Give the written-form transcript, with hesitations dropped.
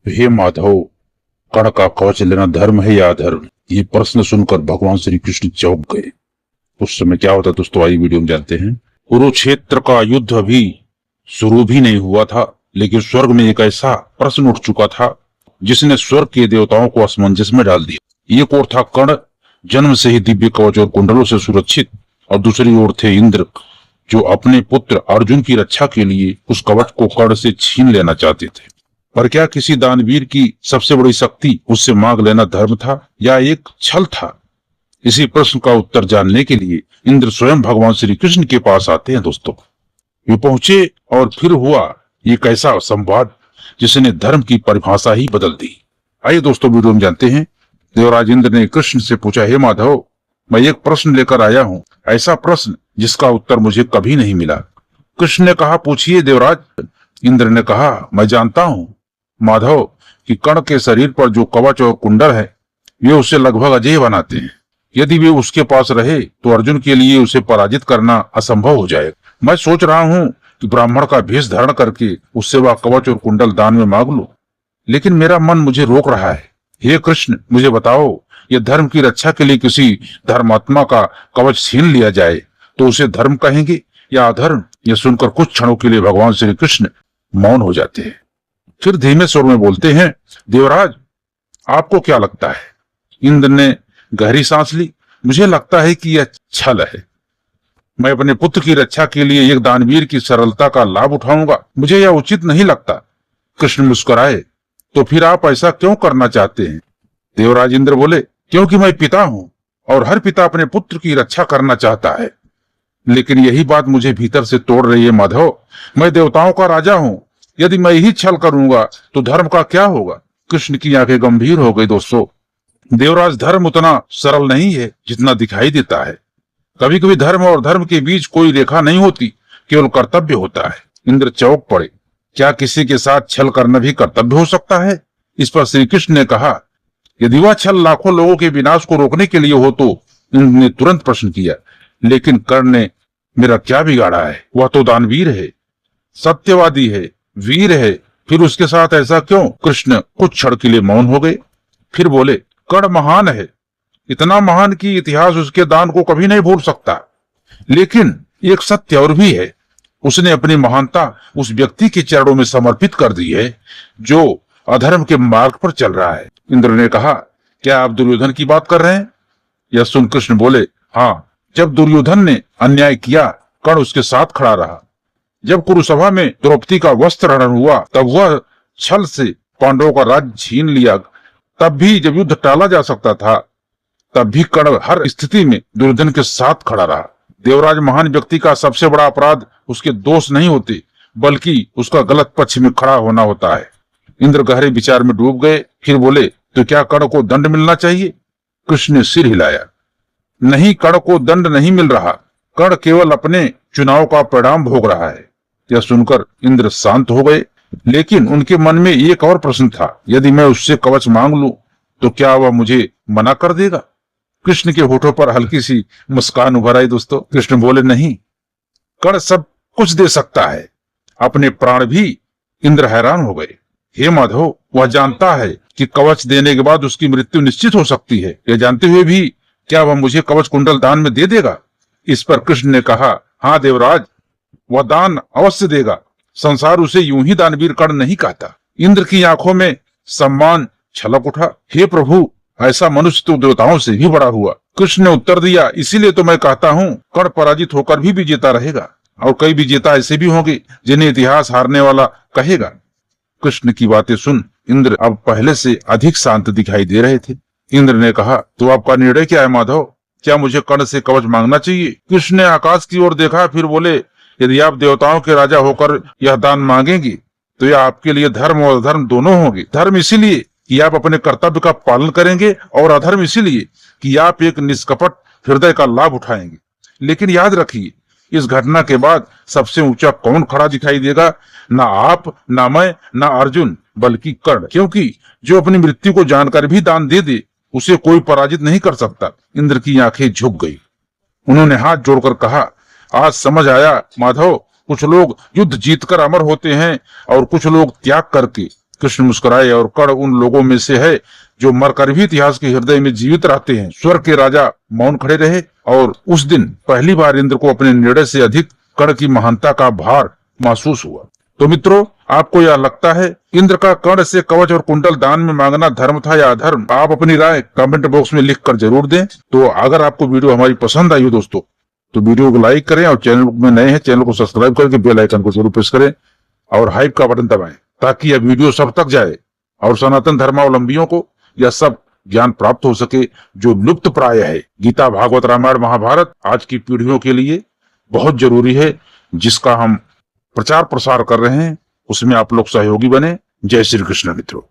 हे माधव, कर्ण का कवच लेना धर्म है या अधर्म? ये प्रश्न सुनकर भगवान श्री कृष्ण चौंक गए। उस समय क्या होता दोस्तों, आइए वीडियो में जानते हैं। कुरुक्षेत्र का युद्ध अभी शुरू भी नहीं हुआ था, लेकिन स्वर्ग में एक ऐसा प्रश्न उठ चुका था जिसने स्वर्ग के देवताओं को असमंजस में डाल दिया। एक ओर था कर्ण, जन्म से ही दिव्य कवच और कुंडलों से सुरक्षित, और दूसरी ओर थे इंद्र, जो अपने पुत्र अर्जुन की रक्षा के लिए उस कवच को कर्ण से छीन लेना चाहते थे। पर क्या किसी दानवीर की सबसे बड़ी शक्ति उससे मांग लेना धर्म था या एक छल था? इसी प्रश्न का उत्तर जानने के लिए इंद्र स्वयं भगवान श्री कृष्ण के पास आते हैं दोस्तों। वे पहुंचे और फिर हुआ एक ऐसा संवाद जिसने धर्म की परिभाषा ही बदल दी। आइए दोस्तों वीडियो में जानते हैं। देवराज इंद्र ने कृष्ण से पूछा, हे माधव, मैं एक प्रश्न लेकर आया हूँ, ऐसा प्रश्न जिसका उत्तर मुझे कभी नहीं मिला। कृष्ण ने कहा, पूछिए देवराज। इंद्र ने कहा, मैं जानता हूँ माधव कि कर्ण के शरीर पर जो कवच और कुंडल है वे उसे लगभग अजेय बनाते हैं। यदि वे उसके पास रहे तो अर्जुन के लिए उसे पराजित करना असंभव हो जाएगा। मैं सोच रहा हूँ कि ब्राह्मण का भेष धारण करके उससे वह कवच और कुंडल दान में मांग लूं, लेकिन मेरा मन मुझे रोक रहा है। हे कृष्ण, मुझे बताओ, यह धर्म की रक्षा के लिए किसी धर्मात्मा का कवच छीन लिया जाए तो उसे धर्म कहेंगे या अधर्म? यह सुनकर कुछ क्षणों के लिए भगवान श्री कृष्ण मौन हो जाते हैं, फिर धीमे स्वर में बोलते हैं, देवराज, आपको क्या लगता है? इंद्र ने गहरी सांस ली। मुझे लगता है कि यह छल है। मैं अपने पुत्र की रक्षा के लिए एक दानवीर की सरलता का लाभ उठाऊंगा, मुझे यह उचित नहीं लगता। कृष्ण मुस्कुराए, तो फिर आप ऐसा क्यों करना चाहते हैं? देवराज इंद्र बोले, क्योंकि मैं पिता हूं और हर पिता अपने पुत्र की रक्षा करना चाहता है। लेकिन यही बात मुझे भीतर से तोड़ रही है माधव। मैं देवताओं का राजा हूं, यदि मैं ही छल करूंगा तो धर्म का क्या होगा? कृष्ण की आंखें गंभीर हो गई। दोस्तों, देवराज, धर्म उतना सरल नहीं है जितना दिखाई देता है। कभी कभी धर्म और धर्म के बीच कोई रेखा नहीं होती, केवल कर्तव्य होता है। इंद्र चौंक पड़े। क्या किसी के साथ छल करना भी कर्तव्य हो सकता है? इस पर श्री कृष्ण ने कहा, यदि वह छल लाखों लोगों के विनाश को रोकने के लिए हो तो? इंद्र ने तुरंत प्रश्न किया, लेकिन कर्ण ने मेरा क्या बिगाड़ा है? वह तो दानवीर है, सत्यवादी है, वीर है, फिर उसके साथ ऐसा क्यों? कृष्ण कुछ क्षण के लिए मौन हो गए, फिर बोले, कर्ण महान है, इतना महान कि इतिहास उसके दान को कभी नहीं भूल सकता। लेकिन एक सत्य और भी है, उसने अपनी महानता उस व्यक्ति के चरणों में समर्पित कर दी है जो अधर्म के मार्ग पर चल रहा है। इंद्र ने कहा, क्या आप दुर्योधन की बात कर रहे हैं? यह सुन कृष्ण बोले, हाँ, जब दुर्योधन ने अन्याय किया कर्ण उसके साथ खड़ा रहा। जब कुरुसभा में द्रौपदी का वस्त्र हरण हुआ तब वह छल से पांडवों का राज्य छीन लिया। तब भी जब युद्ध टाला जा सकता था तब भी कर्ण हर स्थिति में दुर्योधन के साथ खड़ा रहा। देवराज, महान व्यक्ति का सबसे बड़ा अपराध उसके दोष नहीं होते, बल्कि उसका गलत पक्ष में खड़ा होना होता है। इंद्र गहरे विचार में डूब गए, फिर बोले, तो क्या कर्ण को दंड मिलना चाहिए? कृष्ण ने सिर हिलाया, नहीं, कर्ण को दंड नहीं मिल रहा। कर्ण केवल अपने चुनाव का परिणाम भोग रहा है। यह सुनकर इंद्र शांत हो गए, लेकिन उनके मन में एक और प्रश्न था, यदि मैं उससे कवच मांग लूं तो क्या वह मुझे मना कर देगा? कृष्ण के होठों पर हल्की सी मुस्कान उभर आई। दोस्तों, कृष्ण बोले, नहीं, कर्ण सब कुछ दे सकता है, अपने प्राण भी। इंद्र हैरान हो गए। हे माधव, वह जानता है कि कवच देने के बाद उसकी मृत्यु निश्चित हो सकती है, यह जानते हुए भी क्या वह मुझे कवच कुंडल दान में दे देगा? इस पर कृष्ण ने कहा, हाँ देवराज, वह दान अवश्य देगा। संसार उसे यूं ही दानवीर कर्ण नहीं कहता। इंद्र की आंखों में सम्मान छलक उठा। हे प्रभु, ऐसा मनुष्य तो देवताओं से भी बड़ा हुआ। कृष्ण ने उत्तर दिया, इसीलिए तो मैं कहता हूँ, कर्ण पराजित होकर भी विजेता रहेगा, और कई विजेता ऐसे भी होंगे जिन्हें इतिहास हारने वाला कहेगा। कृष्ण की बातें सुन इंद्र अब पहले से अधिक शांत दिखाई दे रहे थे। इंद्र ने कहा, तो आपका निर्णय क्या है माधव? क्या मुझे कर्ण से कवच मांगना चाहिए? कृष्ण ने आकाश की ओर देखा, फिर बोले, यदि आप देवताओं के राजा होकर यह दान मांगेंगे तो यह आपके लिए धर्म और अधर्म दोनों होंगे। धर्म इसीलिए कि आप अपने कर्तव्य का पालन करेंगे, और अधर्म इसीलिए कि आप एक निष्कपट हृदय का लाभ उठाएंगे। लेकिन याद रखिए, इस घटना के बाद सबसे ऊंचा कौन खड़ा दिखाई देगा? ना आप, ना मैं, ना अर्जुन, बल्कि कर्ण। क्योंकि जो अपनी मृत्यु को जानकर भी दान दे दे उसे कोई पराजित नहीं कर सकता। इंद्र की आंखें झुक गई। उन्होंने हाथ जोड़कर कहा, आज समझ आया माधव, कुछ लोग युद्ध जीतकर अमर होते हैं और कुछ लोग त्याग करके कृष्ण मुस्कुराए और कर्ण उन लोगों में से है जो मरकर भी इतिहास के हृदय में जीवित रहते हैं। स्वर्ग के राजा मौन खड़े रहे और उस दिन पहली बार इंद्र को अपने निर्णय से अधिक कर्ण की महानता का भार महसूस हुआ। तो मित्रों, आपको यह लगता है इंद्र का कर्ण से कवच और कुंडल दान में मांगना धर्म था या अधर्म? आप अपनी राय कमेंट बॉक्स में लिख कर जरूर दें। तो अगर आपको वीडियो हमारी पसंद आई हो दोस्तों, तो वीडियो को लाइक करें और चैनल में नए हैं चैनल को सब्सक्राइब करके बेल आइकन को जरूर प्रेस करें और हाइप का बटन दबाएं ताकि यह वीडियो सब तक जाए और सनातन धर्मावलंबियों को यह सब ज्ञान प्राप्त हो सके जो लुप्त प्राय है। गीता, भागवत, रामायण, महाभारत आज की पीढ़ियों के लिए बहुत जरूरी है, जिसका हम प्रचार प्रसार कर रहे हैं। उसमें आप लोग सहयोगी बने। जय श्री कृष्ण मित्रों।